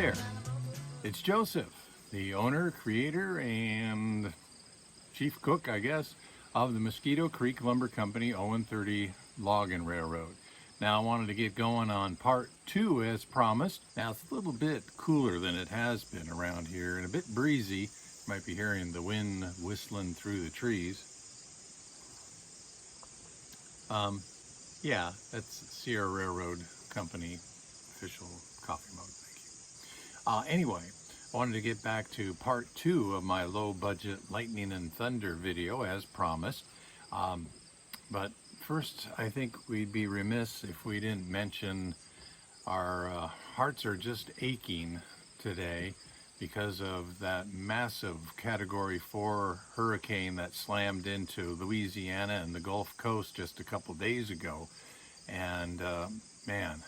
there, it's Joseph, the owner, creator, and chief cook, I guess, of the Mosquito Creek Lumber Company 030 Logging Railroad. Now I wanted to get going on part 2 as promised. Now it's a little bit cooler than it has been around here and a bit breezy. You might be hearing the wind whistling through the trees. Yeah, that's Sierra Railroad Company official coffee mug. Thank you. Anyway, I wanted to get back to part 2 of my low budget lightning and thunder video as promised. But first, I think we'd be remiss if we didn't mention our hearts are just aching today because of that massive Category 4 hurricane that slammed into Louisiana and the Gulf Coast just a couple days ago. And man,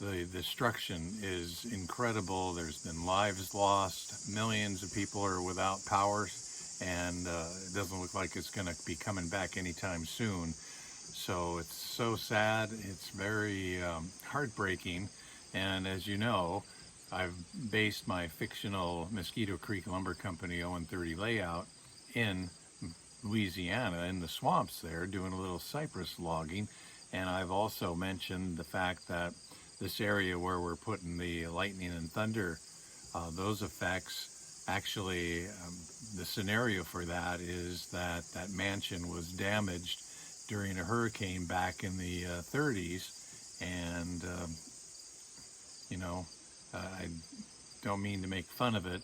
the destruction is incredible. There's been lives lost. Millions of people are without power, and it doesn't look like it's going to be coming back anytime soon. So it's so sad. It's very heartbreaking. And as you know, I've based my fictional Mosquito Creek Lumber Company 030 layout in Louisiana, in the swamps there, doing a little cypress logging. And I've also mentioned the fact that this area where we're putting the lightning and thunder, those effects, actually, the scenario for that is that that mansion was damaged during a hurricane back in the 30s. And, you know, I don't mean to make fun of it,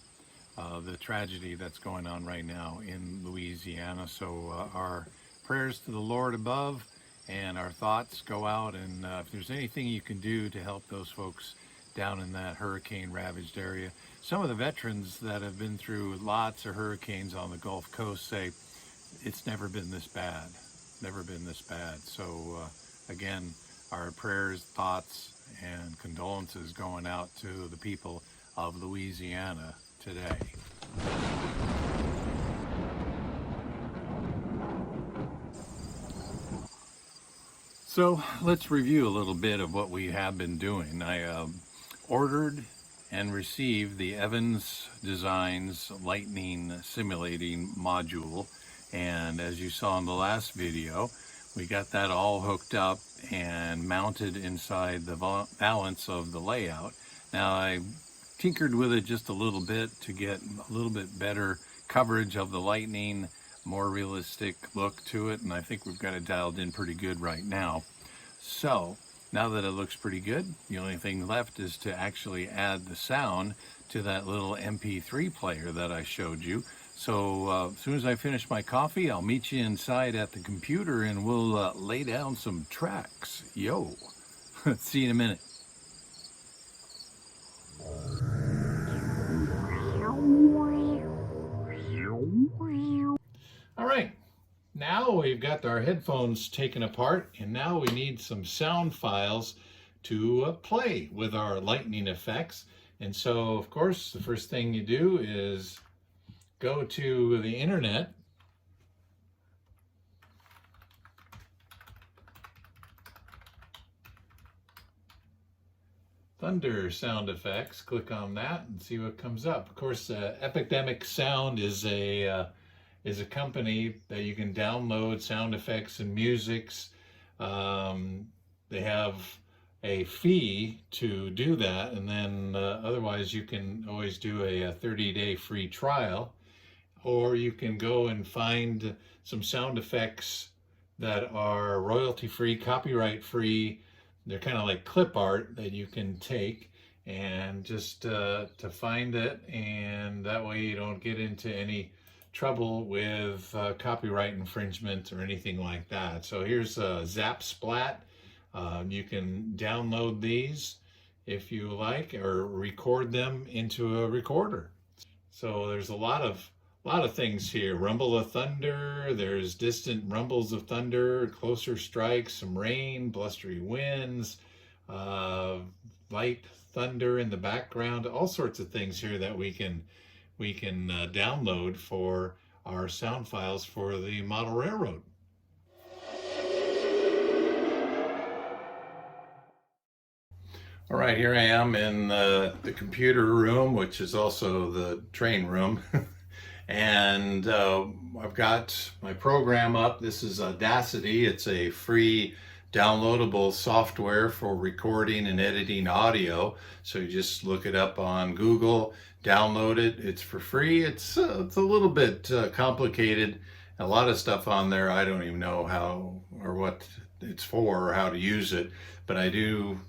the tragedy that's going on right now in Louisiana. So our prayers to the Lord above, and our thoughts go out, and if there's anything you can do to help those folks down in that hurricane ravaged area. Some of the veterans that have been through lots of hurricanes on the Gulf Coast say it's never been this bad, never been this bad. So again, our prayers, thoughts, and condolences going out to the people of Louisiana today. So let's review a little bit of what we have been doing. I ordered and received the Evans Designs Lightning Simulating Module, and as you saw in the last video, we got that all hooked up and mounted inside the balance of the layout. Now I tinkered with it just a little bit to get a little bit better coverage of the lightning, more realistic look to it, and I think we've got it dialed in pretty good right now. So now that it looks pretty good, the only thing left is to actually add the sound to that little MP3 player that I showed you. So as soon as I finish my coffee, I'll meet you inside at the computer and we'll lay down some tracks. Yo, see you in a minute. All right, now we've got our headphones taken apart, and now we need some sound files to play with our lightning effects. And so, of course, the first thing you do is go to the internet, thunder sound effects, click on that and see what comes up. Of course, Epidemic Sound is a company that you can download sound effects and musics. They have a fee to do that, and then otherwise you can always do a 30-day free trial, or you can go and find some sound effects that are royalty-free, copyright-free. They're kind of like clip art that you can take and just to find it, and that way you don't get into any trouble with copyright infringement or anything like that. So here's Zap Splat. You can download these if you like, or record them into a recorder. So there's a lot of things here. Rumble of thunder, there's distant rumbles of thunder, closer strikes, some rain, blustery winds, light thunder in the background, all sorts of things here that we can download for our sound files for the model railroad. All right, here I am in the computer room, which is also the train room. And I've got my program up. This is Audacity. It's a free downloadable software for recording and editing audio. So you just look it up on Google, download it. It's for free. It's a little bit complicated. A lot of stuff on there I don't even know how or what it's for or how to use it, but I do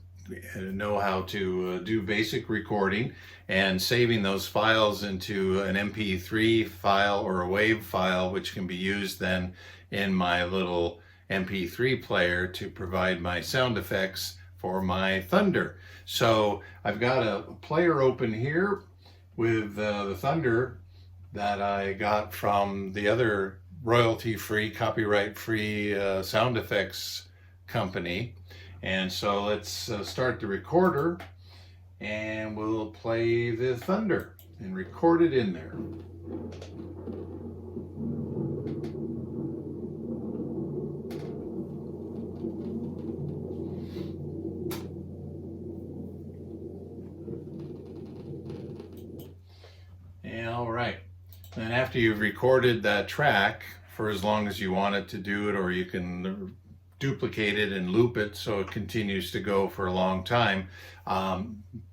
know how to do basic recording and saving those files into an MP3 file or a WAV file, which can be used then in my little MP3 player to provide my sound effects for my thunder. So I've got a player open here with the thunder that I got from the other royalty-free, copyright-free sound effects company. And so let's start the recorder and we'll play the thunder and record it in there. All right. Then after you've recorded that track for as long as you want it to do it, or you can duplicate it and loop it so it continues to go for a long time,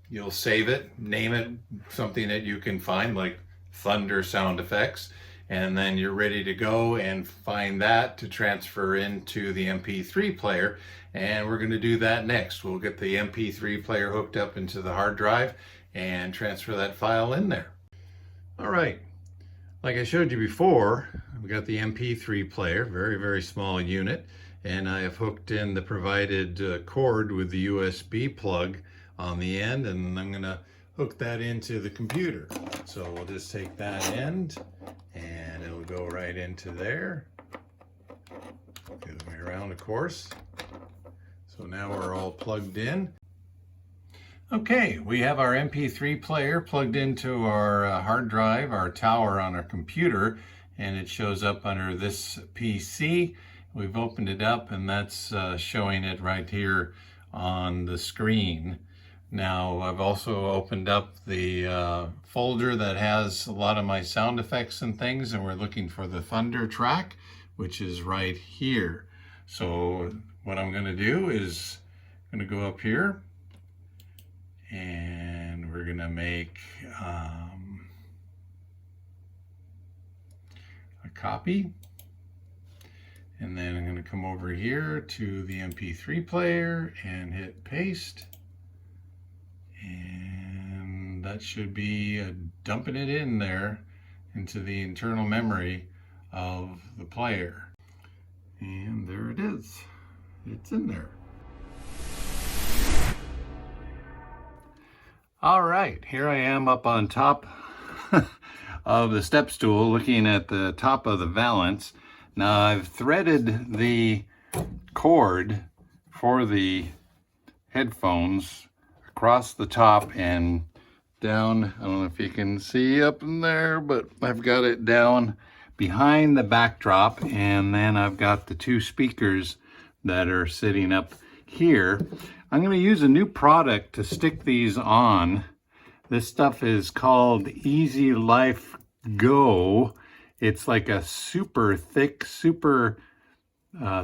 you'll save it, name it something that you can find like thunder sound effects, and then you're ready to go and find that to transfer into the MP3 player. And we're going to do that next. We'll get the MP3 player hooked up into the hard drive and transfer that file in there. All right, like I showed you before, we got the MP3 player, very small unit, and I have hooked in the provided cord with the USB plug on the end, and I'm going to hook that into the computer. So we'll just take that end and it'll go right into there. The other way around, of course. So now we're all plugged in. Okay, we have our MP3 player plugged into our hard drive, our tower on our computer, and it shows up under this PC. We've opened it up and that's showing it right here on the screen. Now I've also opened up the folder that has a lot of my sound effects and things, and we're looking for the thunder track, which is right here. So what I'm going to do is I'm going to go up here and we're going to make a copy. And then I'm going to come over here to the MP3 player and hit paste. And that should be dumping it in there into the internal memory of the player. And there it is. It's in there. All right, here I am up on top of the step stool looking at the top of the valance. Now I've threaded the cord for the headphones across the top and down. I don't know if you can see up in there, but I've got it down behind the backdrop, and then I've got the two speakers that are sitting up here. I'm going to use a new product to stick these on. This stuff is called Easy Life Go. It's like a super thick, super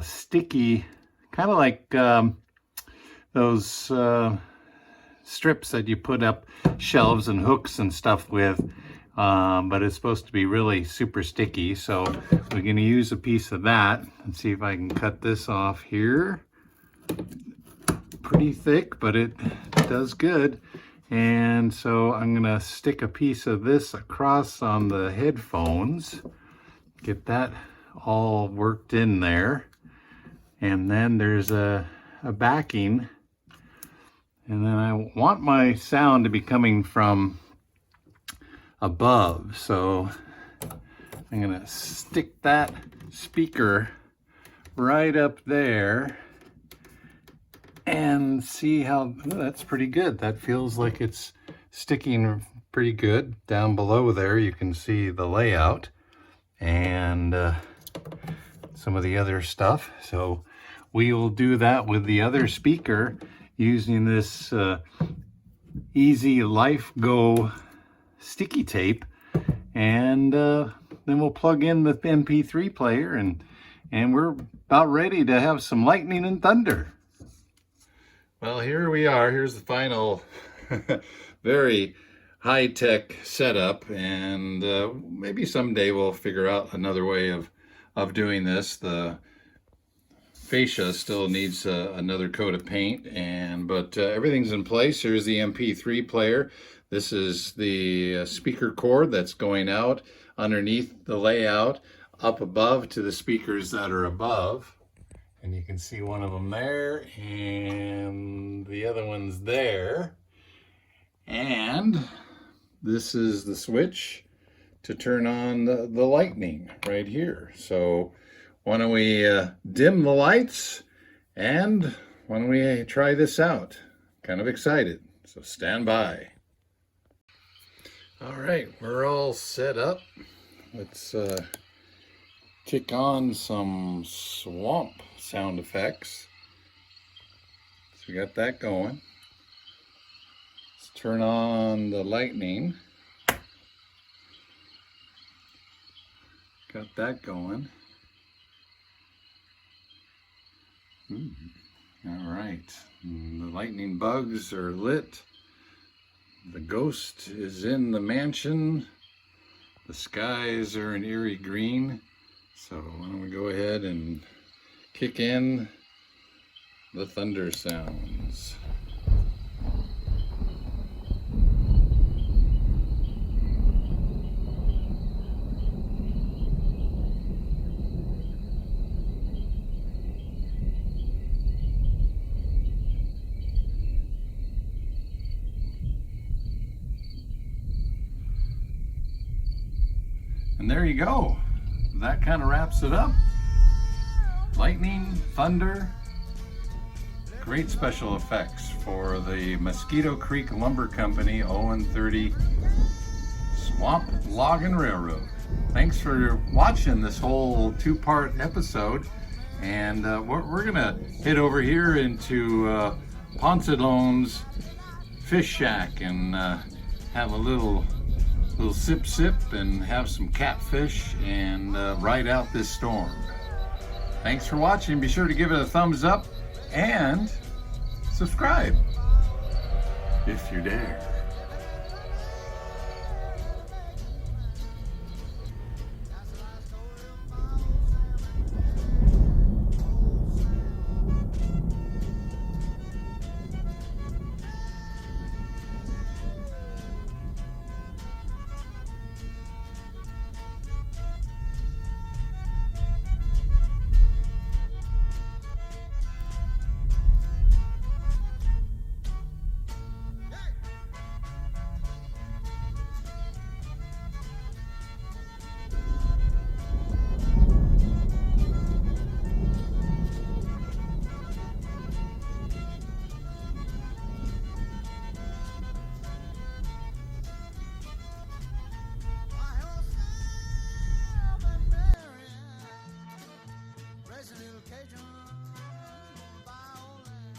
sticky, kind of like those strips that you put up shelves and hooks and stuff with, but it's supposed to be really super sticky. So we're going to use a piece of that and see if I can cut this off here. Pretty thick, but it does good. And so I'm going to stick a piece of this across on the headphones, get that all worked in there. And then there's a backing. And then I want my sound to be coming from above. So I'm going to stick that speaker right up there and see how, that's pretty good. That feels like it's sticking pretty good. Down below there you can see the layout and some of the other stuff. So we will do that with the other speaker using this Easy Life Go sticky tape, and then we'll plug in the MP3 player, and we're about ready to have some lightning and thunder. Well, here we are. Here's the final very high-tech setup, and maybe someday we'll figure out another way of doing this. The fascia still needs another coat of paint, but everything's in place. Here's the MP3 player. This is the speaker cord that's going out underneath the layout, up above to the speakers that are above. And you can see one of them there, and the other one's there. And this is the switch to turn on the lightning right here. So why don't we dim the lights, and why don't we try this out? Kind of excited, so stand by. All right, we're all set up. Let's kick on some swamp sound effects. So we got that going. Let's turn on the lightning. Got that going. All right, the lightning bugs are lit. The ghost is in the mansion. The skies are an eerie green. So why don't we go ahead and kick in the thunder sounds. And there you go. That kind of wraps it up. Lightning, thunder, great special effects for the Mosquito Creek Lumber Company 0-30 Swamp Log and Railroad. Thanks for watching this whole two-part episode. And we're gonna head over here into Poncilone's Fish Shack and have a little sip and have some catfish and ride out this storm. Thanks for watching. Be sure to give it a thumbs up and subscribe if you dare. Little Cajun.